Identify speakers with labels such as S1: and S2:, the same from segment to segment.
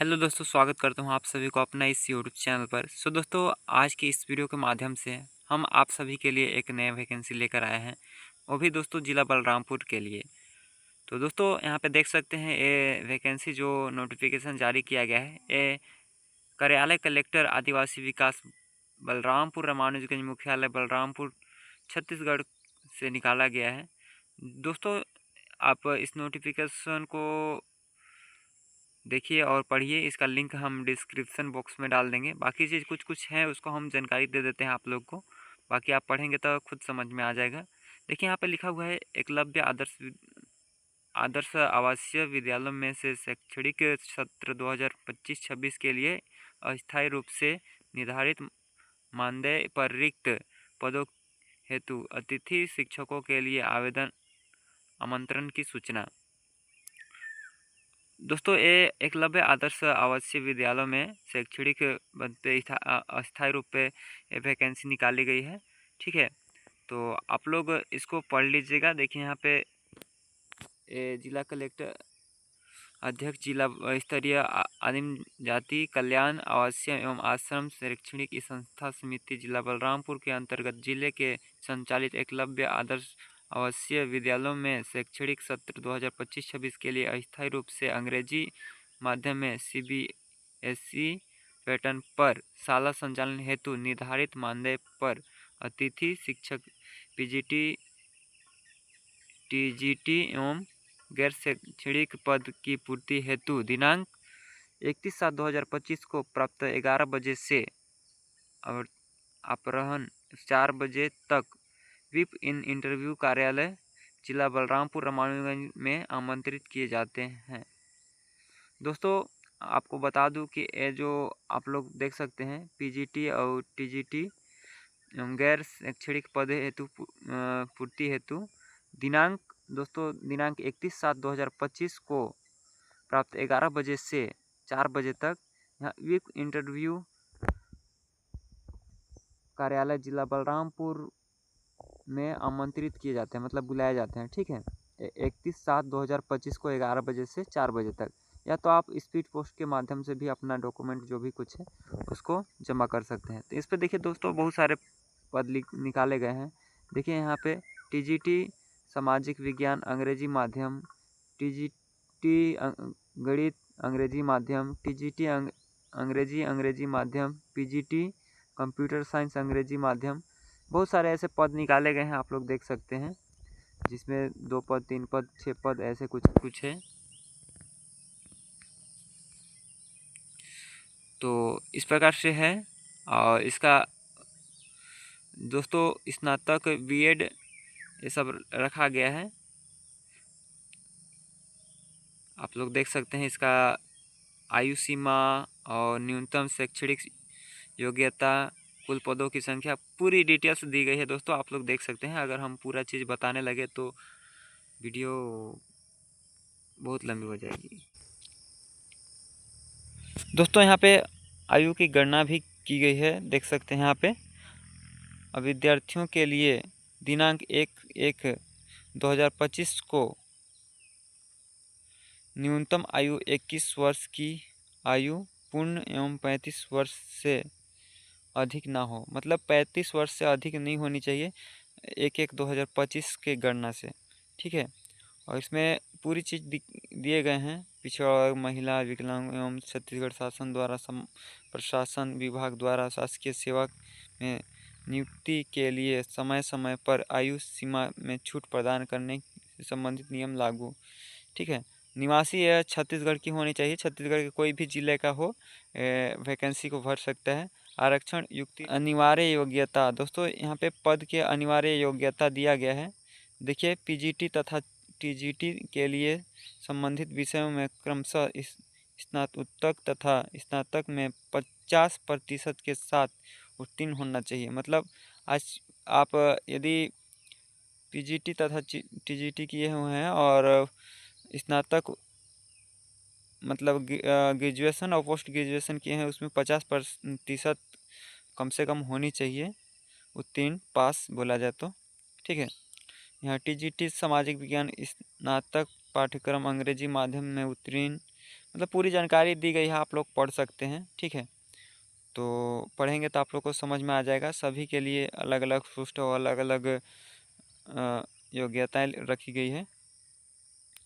S1: Hello दोस्तों, स्वागत करता हूं आप सभी को अपना इस यूट्यूब चैनल पर। दोस्तों, आज की इस वीडियो के माध्यम से हम आप सभी के लिए एक नया वैकेंसी लेकर आए हैं, वो भी दोस्तों ज़िला बलरामपुर के लिए। तो दोस्तों, यहां पे देख सकते हैं ये वैकेंसी जो नोटिफिकेशन जारी किया गया है, ये कार्यालय कलेक्टर आदिवासी विकास बलरामपुर रामानुजगंज मुख्यालय बलरामपुर छत्तीसगढ़ से निकाला गया है। दोस्तों, आप इस नोटिफिकेशन को देखिए और पढ़िए। इसका लिंक हम डिस्क्रिप्शन बॉक्स में डाल देंगे। बाकी चीज़ कुछ कुछ है उसको हम जानकारी दे देते हैं आप लोग को, बाकी आप पढ़ेंगे तो खुद समझ में आ जाएगा। देखिए यहाँ पे लिखा हुआ है एकलव्य आदर्श आवासीय विद्यालयों में से शैक्षणिक सत्र 2025-26 के लिए अस्थायी रूप से निर्धारित मानदेय पर रिक्त पदों हेतु अतिथि शिक्षकों के लिए आवेदन आमंत्रण की सूचना। दोस्तों, ये एकलव्य आदर्श आवासीय विद्यालयों में शैक्षणिक पद पे अस्थायी रूप पे ये वैकेंसी निकाली गई है। ठीक है, तो आप लोग इसको पढ़ लीजिएगा। देखिए यहाँ पे जिला कलेक्टर अध्यक्ष जिला स्तरीय आदिम जाति कल्याण आवासीय एवं आश्रम शैक्षणिक संस्था समिति जिला बलरामपुर के अंतर्गत जिले के संचालित एकलव्य आदर्श आवासीय विद्यालयों में शैक्षणिक सत्र 2025-26 के लिए अस्थायी रूप से अंग्रेजी माध्यम में CBSE पैटर्न पर शाला संचालन हेतु निर्धारित मानदेय पर अतिथि शिक्षक PGT TGT एवं गैर शैक्षणिक पद की पूर्ति हेतु दिनांक 31/7/2025 को प्राप्त 11 बजे से और अपराह्न 4 बजे तक विप इन इंटरव्यू कार्यालय जिला बलरामपुर रामानुजगंज में आमंत्रित किए जाते हैं। दोस्तों, आपको बता दूं कि ये जो आप लोग देख सकते हैं PGT और TGT गैर शैक्षणिक पद हेतु पूर्ति हेतु दिनांक दिनांक 31/7/2025 को प्राप्त 11 बजे से 4 बजे तक यहाँ विप इंटरव्यू कार्यालय जिला बलरामपुर में आमंत्रित किए जाते हैं, मतलब बुलाए जाते हैं। ठीक है, 31/7/2025 को 11 बजे से 4 बजे तक। या तो आप स्पीड पोस्ट के माध्यम से भी अपना डॉक्यूमेंट जो भी कुछ है उसको जमा कर सकते हैं। तो इस पर देखिए दोस्तों, बहुत सारे पद निकाले गए हैं। देखिए यहाँ पे TGT सामाजिक विज्ञान अंग्रेजी माध्यम, TGT गणित अंग्रेजी माध्यम, TGT अंग्रेजी माध्यम, PGT कंप्यूटर साइंस अंग्रेजी माध्यम। बहुत सारे ऐसे पद निकाले गए हैं, आप लोग देख सकते हैं, जिसमें 2 पद 3 पद 6 पद ऐसे कुछ कुछ है। तो इस प्रकार से है। और इसका दोस्तों स्नातक BEd ये सब रखा गया है। आप लोग देख सकते हैं इसका आयु सीमा और न्यूनतम शैक्षणिक योग्यता, कुल पदों की संख्या, पूरी डिटेल्स दी गई है। दोस्तों, आप लोग देख सकते हैं। अगर हम पूरा चीज़ बताने लगे तो वीडियो बहुत लंबी हो जाएगी। दोस्तों, यहाँ पे आयु की गणना भी की गई है, देख सकते हैं यहाँ पे। विद्यार्थियों के लिए दिनांक 1/1/2025 को न्यूनतम आयु 21 वर्ष की आयु पूर्ण एवं 35 वर्ष से अधिक ना हो, मतलब 35 वर्ष से अधिक नहीं होनी चाहिए 1/1/2025 के गणना से। ठीक है, और इसमें पूरी चीज़ दिए गए हैं। पिछड़ा वर्ग, महिला, विकलांग एवं छत्तीसगढ़ शासन द्वारा प्रशासन विभाग द्वारा शासकीय सेवा में नियुक्ति के लिए समय समय पर आयु सीमा में छूट प्रदान करने से संबंधित नियम लागू। ठीक है, निवासी यह छत्तीसगढ़ की होनी चाहिए, छत्तीसगढ़ के कोई भी जिले का हो वैकेंसी को भर सकता है। आरक्षण युक्ति अनिवार्य योग्यता। दोस्तों, यहाँ पे पद के अनिवार्य योग्यता दिया गया है। देखिए, PGT तथा TGT के लिए संबंधित विषयों में क्रमशः स्नातक तथा स्नातक में 50% के साथ उत्तीर्ण होना चाहिए। मतलब आज आप यदि PGT तथा TGT किए हुए हैं और स्नातक मतलब ग्रेजुएशन और पोस्ट ग्रेजुएशन किए हैं, उसमें 50% कम से कम होनी चाहिए उत्तीर्ण, पास बोला जाए तो। ठीक है, यहाँ TGT सामाजिक विज्ञान स्नातक पाठ्यक्रम अंग्रेजी माध्यम में उत्तीर्ण मतलब पूरी जानकारी दी गई है, आप लोग पढ़ सकते हैं। ठीक है, तो पढ़ेंगे तो आप लोग को समझ में आ जाएगा। सभी के लिए अलग अलग पोस्ट और अलग अलग योग्यताएं रखी गई है।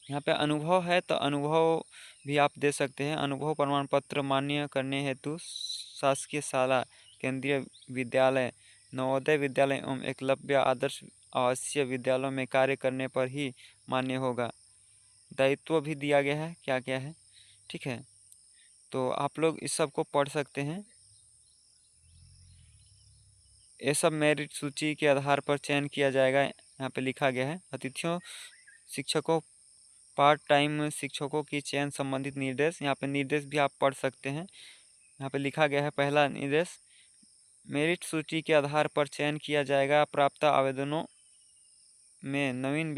S1: यहाँ पे अनुभव है तो अनुभव भी आप दे सकते हैं। अनुभव प्रमाण पत्र मान्य करने हेतु शासकीय शाला, केंद्रीय विद्यालय, नवोदय विद्यालय एवं एकलव्य आदर्श आवासीय विद्यालयों में कार्य करने पर ही मान्य होगा। दायित्व भी दिया गया है क्या क्या है। ठीक है, तो आप लोग इस सब को पढ़ सकते हैं। ये सब मेरिट सूची के आधार पर चयन किया जाएगा, यहाँ पे लिखा गया है। अतिथियों, शिक्षकों, पार्ट टाइम शिक्षकों की चयन संबंधित निर्देश, यहाँ पे निर्देश भी आप पढ़ सकते हैं। यहाँ पे लिखा गया है पहला निर्देश, मेरिट सूची के आधार पर चयन किया जाएगा। प्राप्त आवेदनों में नवीन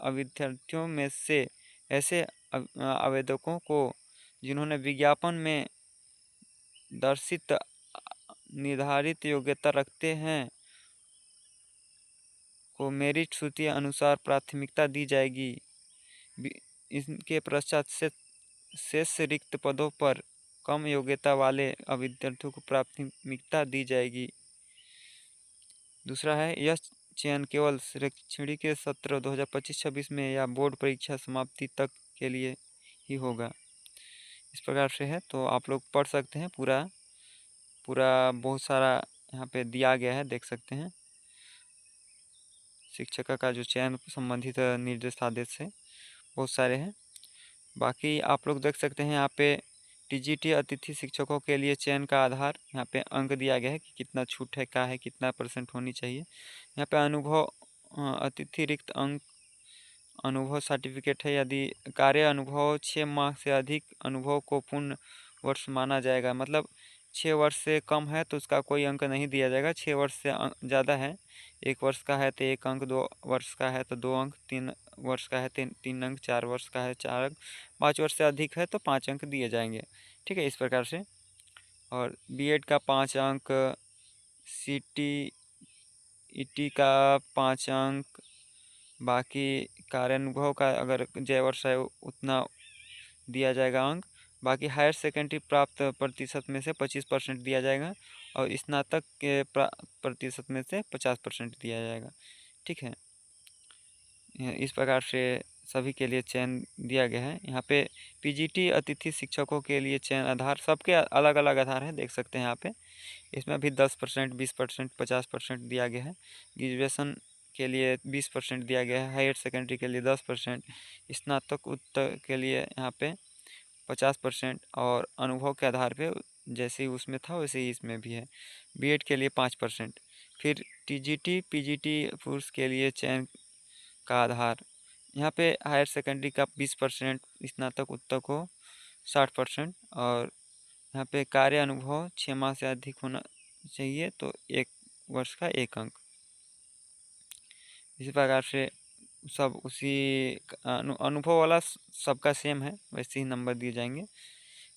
S1: विद्यार्थियों में से ऐसे आवेदकों को जिन्होंने विज्ञापन में दर्शित निर्धारित योग्यता रखते हैं को मेरिट सूची अनुसार प्राथमिकता दी जाएगी। इनके पश्चात से शेष रिक्त पदों पर कम योग्यता वाले अभ्यर्थियों को प्राथमिकता दी जाएगी। दूसरा है, यह चयन केवल शैक्षणिक सत्र 2025-26 में या बोर्ड परीक्षा समाप्ति तक के लिए ही होगा। इस प्रकार से है, तो आप लोग पढ़ सकते हैं। पूरा बहुत सारा यहाँ पे दिया गया है, देख सकते हैं। शिक्षक का जो चयन संबंधित निर्देश आदेश है बहुत सारे हैं। बाकी आप लोग देख सकते हैं यहाँ पे टीजीटी अतिथि शिक्षकों के लिए चयन का आधार, यहाँ पे अंक दिया गया है कि कितना छूट है, क्या है, कितना % होनी चाहिए। यहाँ पे अनुभव अतिथि रिक्त अंक अनुभव सर्टिफिकेट है। यदि कार्य अनुभव 6 माह से अधिक अनुभव को पूर्ण वर्ष माना जाएगा। मतलब 6 वर्ष से कम है तो उसका कोई अंक नहीं दिया जाएगा। 6 वर्ष से ज़्यादा है, 1 वर्ष का है तो 1 अंक, 2 वर्ष का है तो 2 अंक, 3 वर्ष का है 3 अंक, 4 वर्ष का है 4 अंक, 5 वर्ष से अधिक है तो 5 अंक दिए जाएंगे। ठीक है, इस प्रकार से। और बीएड का 5 अंक, सीटीईटी का 5 अंक, बाकी कार्यानुभव का अगर जय वर्ष है उतना दिया जाएगा अंक। बाकी हायर सेकेंडरी प्राप्त प्रतिशत में से 25% दिया जाएगा और स्नातक के प्रतिशत में से 50% दिया जाएगा। ठीक है, इस प्रकार से सभी के लिए चयन दिया गया है। यहाँ पे पीजीटी अतिथि शिक्षकों के लिए चयन आधार सबके अलग अलग आधार है, देख सकते हैं यहाँ पे। इसमें भी 10%, 20%, 50% दिया गया है। ग्रेजुएशन के लिए 20% दिया गया है, हायर सेकेंडरी के लिए 10%, स्नातक उत्तर के लिए यहाँ पे 50% और अनुभव के आधार पे जैसे ही उसमें था वैसे ही इसमें भी है। बीएड के लिए 5%। फिर टीजीटी पीजीटी पुरुष के लिए चयन का आधार, यहाँ पे हायर सेकेंडरी का 20%, स्नातक उत्तर को 60% और यहाँ पे कार्य अनुभव 6 माह से अधिक होना चाहिए तो 1 वर्ष का 1 अंक। इसी प्रकार से सब उसी अनुभव वाला सबका सेम है, वैसे ही नंबर दिए जाएंगे।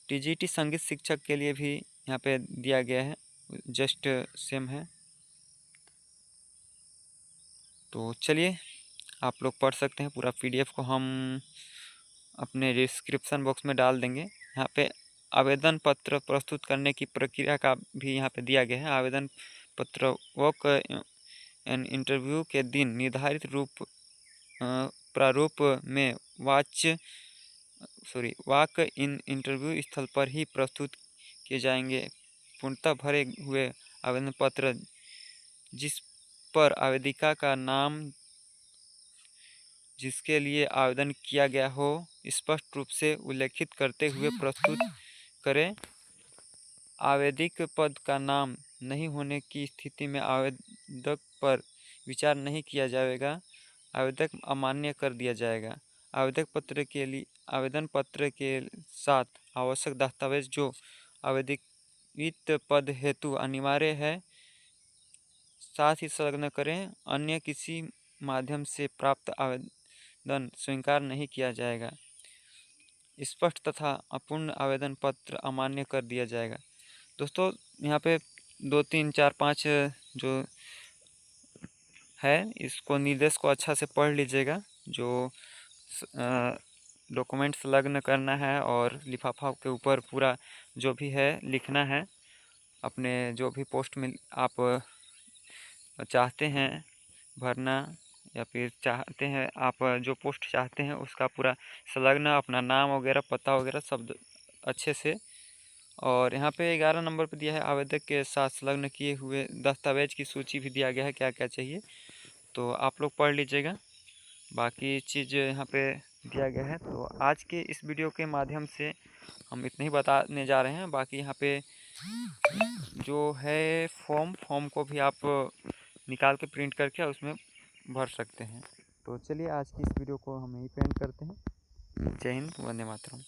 S1: टीजीटी संगीत शिक्षक के लिए भी यहाँ पे दिया गया है, जस्ट सेम है। तो चलिए आप लोग पढ़ सकते हैं। पूरा पीडीएफ को हम अपने डिस्क्रिप्शन बॉक्स में डाल देंगे। यहाँ पे आवेदन पत्र प्रस्तुत करने की प्रक्रिया का भी यहाँ पे दिया गया है। आवेदन पत्र वॉक इन इंटरव्यू के दिन निर्धारित प्रारूप में वॉक इन इंटरव्यू स्थल पर ही प्रस्तुत किए जाएंगे। पूर्णतः भरे हुए आवेदन पत्र जिस पर आवेदिका का नाम जिसके लिए आवेदन किया गया हो स्पष्ट रूप से उल्लेखित करते हुए प्रस्तुत करें। आवेदिक पद का नाम नहीं होने की स्थिति में आवेदक पर विचार नहीं किया जाएगा, आवेदक अमान्य कर दिया जाएगा। आवेदन पत्र के साथ आवश्यक दस्तावेज जो आवेदित पद हेतु अनिवार्य है साथ ही संलग्न करें। अन्य किसी माध्यम से प्राप्त आवेदन स्वीकार नहीं किया जाएगा। स्पष्ट तथा अपूर्ण आवेदन पत्र अमान्य कर दिया जाएगा। दोस्तों यहाँ पे 2, 3, 4, 5 जो है इसको निर्देश को अच्छा से पढ़ लीजिएगा। जो डॉक्यूमेंट संलग्न करना है और लिफाफा के ऊपर पूरा जो भी है लिखना है। अपने जो भी पोस्ट में आप चाहते हैं भरना, या फिर चाहते हैं आप जो पोस्ट चाहते हैं उसका पूरा संलग्न अपना नाम वगैरह पता वगैरह सब अच्छे से। और यहाँ पे 11 नंबर पे दिया है आवेदक के साथ संलग्न किए हुए दस्तावेज की सूची भी दिया गया है क्या क्या चाहिए, तो आप लोग पढ़ लीजिएगा। बाकी चीज़ यहाँ पे दिया गया है। तो आज के इस वीडियो के माध्यम से हम इतना ही बताने जा रहे हैं। बाकी यहाँ पे जो है फॉर्म को भी आप निकाल के प्रिंट करके उसमें भर सकते हैं। तो चलिए आज की इस वीडियो को हम यहीं पे एंड करते हैं। जय हिंद, वंदे मातरम।